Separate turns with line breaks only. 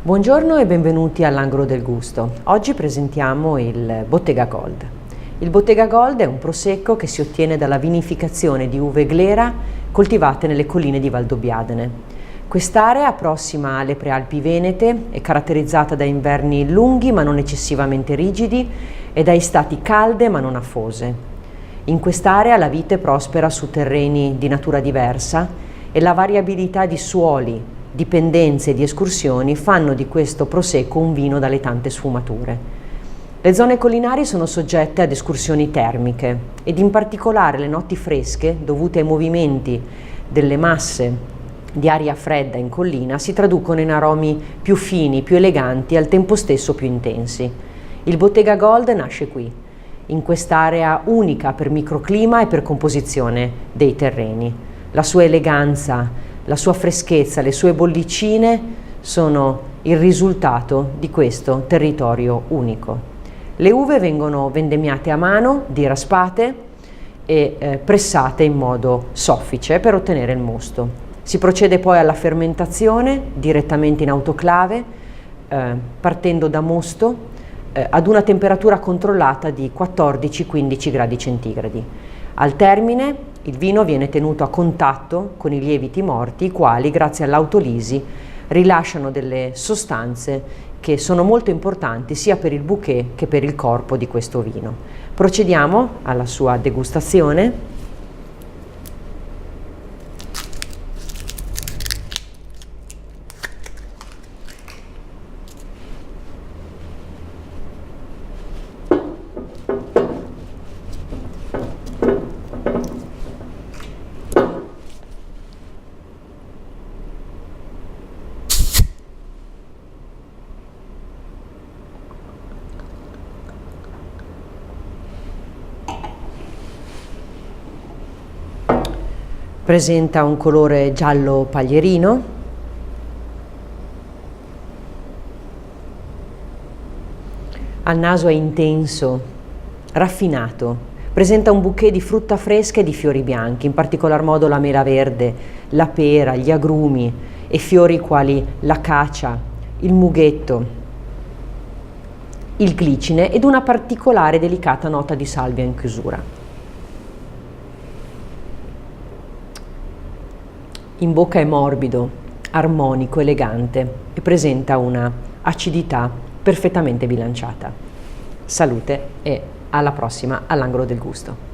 Buongiorno e benvenuti all'Angolo del Gusto. Oggi presentiamo il Bottega Gold. Il Bottega Gold è un prosecco che si ottiene dalla vinificazione di uve glera coltivate nelle colline di Valdobbiadene. Quest'area, prossima alle prealpi venete, è caratterizzata da inverni lunghi ma non eccessivamente rigidi e da estati calde ma non afose. In quest'area la vite prospera su terreni di natura diversa e la variabilità di suoli, dipendenze e di escursioni fanno di questo prosecco un vino dalle tante sfumature. Le zone collinari sono soggette ad escursioni termiche ed in particolare le notti fresche, dovute ai movimenti delle masse di aria fredda in collina, si traducono in aromi più fini, più eleganti e al tempo stesso più intensi. Il Bottega Gold nasce qui, in quest'area unica per microclima e per composizione dei terreni. La sua eleganza, la sua freschezza, le sue bollicine sono il risultato di questo territorio unico. Le uve vengono vendemmiate a mano, diraspate e pressate in modo soffice per ottenere il mosto. Si procede poi alla fermentazione direttamente in autoclave, partendo da mosto ad una temperatura controllata di 14-15 gradi centigradi. Al termine il vino viene tenuto a contatto con i lieviti morti, i quali, grazie all'autolisi, rilasciano delle sostanze che sono molto importanti sia per il bouquet che per il corpo di questo vino. Procediamo alla sua degustazione. Presenta un colore giallo paglierino, al naso è intenso, raffinato, presenta un bouquet di frutta fresca e di fiori bianchi, in particolar modo la mela verde, la pera, gli agrumi e fiori quali l'acacia, il mughetto, il glicine ed una particolare delicata nota di salvia in chiusura. In bocca è morbido, armonico, elegante e presenta una acidità perfettamente bilanciata. Salute e alla prossima all'Angolo del Gusto.